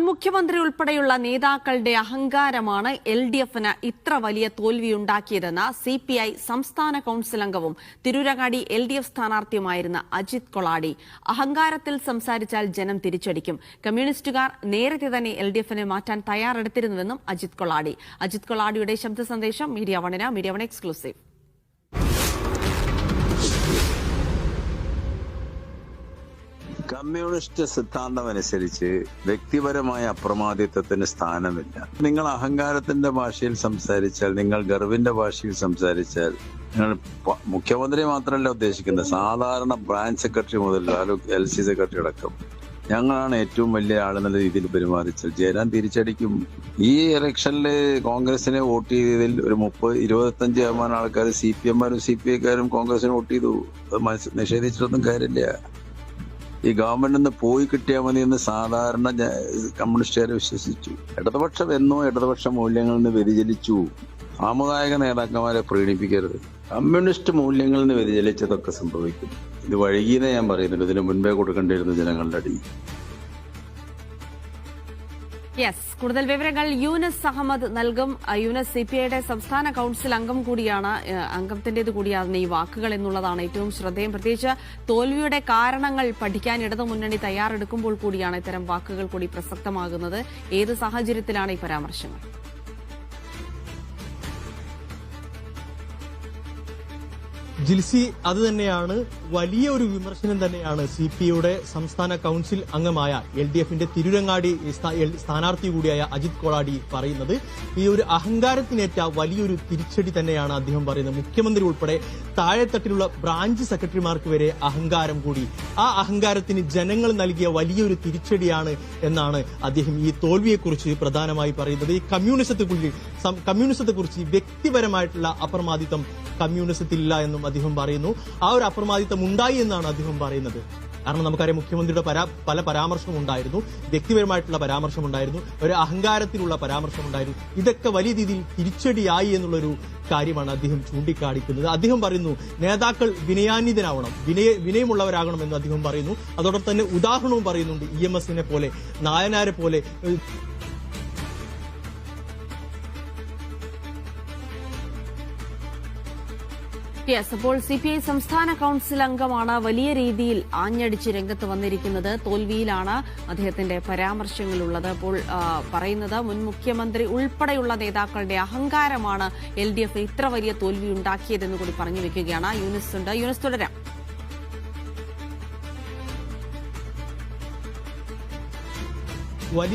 മുൻമുഖ്യമന്ത്രി ഉൾപ്പെടെയുള്ള നേതാക്കളുടെ അഹങ്കാരമാണ് എൽഡിഎഫിന് ഇത്ര വലിയ തോൽവിയുണ്ടാക്കിയതെന്ന് സിപിഐ സംസ്ഥാന കൌൺസിൽ അംഗവും തിരൂരങ്ങാടി എൽഡിഎഫ് സ്ഥാനാർത്ഥിയുമായിരുന്ന അജിത് കൊളാടി. അഹങ്കാരത്തിൽ സംസാരിച്ചാൽ ജനം തിരിച്ചടിക്കും. കമ്മ്യൂണിസ്റ്റുകാർ നേരത്തെ തന്നെ എൽഡിഎഫിനെ മാറ്റാൻ തയ്യാറെടുത്തിരുന്നുവെന്നും അജിത് കൊളാടിയുടെ ശബ്ദ സന്ദേശം മീഡിയ വൺ എക്സ്ക്ലൂസീവ്. കമ്മ്യൂണിസ്റ്റ് സിദ്ധാന്തമനുസരിച്ച് വ്യക്തിപരമായ അപ്രമാദിത്വത്തിന് സ്ഥാനമില്ല. നിങ്ങൾ അഹങ്കാരത്തിന്റെ ഭാഷയിൽ സംസാരിച്ചാൽ, നിങ്ങൾ ഗർവിന്റെ ഭാഷയിൽ സംസാരിച്ചാൽ, നിങ്ങൾ മുഖ്യമന്ത്രി മാത്രമല്ല ഉദ്ദേശിക്കുന്നത്, സാധാരണ ബ്രാഞ്ച് സെക്രട്ടറി മുതൽ LC സെക്രട്ടറി അടക്കം ഞങ്ങളാണ് ഏറ്റവും വലിയ ആളെന്നുള്ള രീതിയിൽ പെരുമാറിച്ചാൽ ജയരാൻ തിരിച്ചടിക്കും. ഈ ഇലക്ഷനിൽ കോൺഗ്രസിനെ വോട്ട് ചെയ്തതിൽ ഒരു 25% ആൾക്കാർ CPM-മാരും CPI-ക്കാരും കോൺഗ്രസിന് വോട്ട് ചെയ്തു. അത് നിഷേധിച്ചിട്ടൊന്നും കാര്യമില്ല. ഈ ഗവൺമെന്റ് നിന്ന് പോയി കിട്ടിയാൽ മതി എന്ന് സാധാരണ കമ്മ്യൂണിസ്റ്റുകാരെ വിശ്വസിച്ചു. ഇടതുപക്ഷം എന്നോ ഇടതുപക്ഷ മൂല്യങ്ങളിൽ നിന്ന് വ്യതിചലിച്ചു. സാമുദായിക നേതാക്കന്മാരെ പ്രീണിപ്പിക്കരുത്. കമ്മ്യൂണിസ്റ്റ് മൂല്യങ്ങളിൽ നിന്ന് വ്യതിചലിച്ചതൊക്കെ സംഭവിക്കും. ഇത് വൈകിയെന്ന് ഞാൻ പറയുന്നുണ്ട്. ഇതിന് മുൻപേ കൊടുക്കേണ്ടിയിരുന്ന ജനങ്ങളുടെ അടി. കൂടുതൽ വിവരങ്ങൾ യൂനസ് അഹമ്മദ് നൽകും. യൂനസ് CPIയുടെ സംസ്ഥാന കൌൺസിൽ അംഗം കൂടിയാണ്. അംഗത്തിന്റേത് കൂടിയാണ് ഈ വാക്കുകൾ എന്നുള്ളതാണ് ഏറ്റവും ശ്രദ്ധേയം. പ്രത്യേകിച്ച് തോൽവിയുടെ കാരണങ്ങൾ പഠിക്കാൻ ഇടതുമുന്നണി തയ്യാറെടുക്കുമ്പോൾ കൂടിയാണ് ഇത്തരം വാക്കുകൾ കൂടി പ്രസക്തമാകുന്നത്. ഏത് സാഹചര്യത്തിലാണ് ഈ പരാമർശങ്ങൾ? ജിൽസി, അത് തന്നെയാണ് വലിയ ഒരു വിമർശനം തന്നെയാണ് CPIയുടെ സംസ്ഥാന കൌൺസിൽ അംഗമായ LDFന്റെ തിരൂരങ്ങാടി സ്ഥാനാർത്ഥി കൂടിയായ അജിത് കൊളാടി പറയുന്നത്. ഈ ഒരു അഹങ്കാരത്തിനേറ്റ വലിയൊരു തിരിച്ചടി തന്നെയാണ് അദ്ദേഹം പറയുന്നത്. മുഖ്യമന്ത്രി ഉൾപ്പെടെ താഴെത്തട്ടിലുള്ള ബ്രാഞ്ച് സെക്രട്ടറിമാർക്ക് വരെ അഹങ്കാരം കൂടി. ആ അഹങ്കാരത്തിന് ജനങ്ങൾ നൽകിയ വലിയൊരു തിരിച്ചടിയാണ് എന്നാണ് അദ്ദേഹം ഈ തോൽവിയെക്കുറിച്ച് പ്രധാനമായി പറയുന്നത്. ഈ കമ്മ്യൂണിസത്തെക്കുറിച്ച് വ്യക്തിപരമായിട്ടുള്ള അപ്രമാദിത്വം കമ്മ്യൂണിസത്തിലില്ല എന്നും അദ്ദേഹം പറയുന്നു. ആ ഒരു അപ്രമാദിത്വം ഉണ്ടായി എന്നാണ് അദ്ദേഹം പറയുന്നത്. കാരണം നമുക്കറിയാം, മുഖ്യമന്ത്രിയുടെ പല പരാമർശവും ഉണ്ടായിരുന്നു, വ്യക്തിപരമായിട്ടുള്ള പരാമർശമുണ്ടായിരുന്നു, ഒരു അഹങ്കാരത്തിലുള്ള പരാമർശമുണ്ടായിരുന്നു. ഇതൊക്കെ വലിയ രീതിയിൽ തിരിച്ചടിയായി എന്നുള്ളൊരു കാര്യമാണ് അദ്ദേഹം ചൂണ്ടിക്കാണിക്കുന്നത്. അദ്ദേഹം പറയുന്നു, നേതാക്കൾ വിനയാന്വിതനാവണം, വിനയമുള്ളവരാകണം എന്ന് അദ്ദേഹം പറയുന്നു. അതോടൊപ്പം തന്നെ ഉദാഹരണവും പറയുന്നുണ്ട്. EMS-നെ പോലെ, നായനാരെ പോലെ അപ്പോൾ CPI സംസ്ഥാന കൌൺസിൽ അംഗമാണ് വലിയ രീതിയിൽ ആഞ്ഞടിച്ച് രംഗത്ത് വന്നിരിക്കുന്നത്. തോൽവിയിലാണ് അദ്ദേഹത്തിന്റെ പരാമർശങ്ങളുള്ളത്. അപ്പോൾ പറയുന്നത് മുൻ മുഖ്യമന്ത്രി ഉൾപ്പെടെയുള്ള നേതാക്കളുടെ അഹങ്കാരമാണ് LDF ഇത്ര വലിയ തോൽവി ഉണ്ടാക്കിയതെന്ന് കൂടി പറഞ്ഞു വെക്കുകയാണ്. യൂനസ് തുടരാം. വലിയ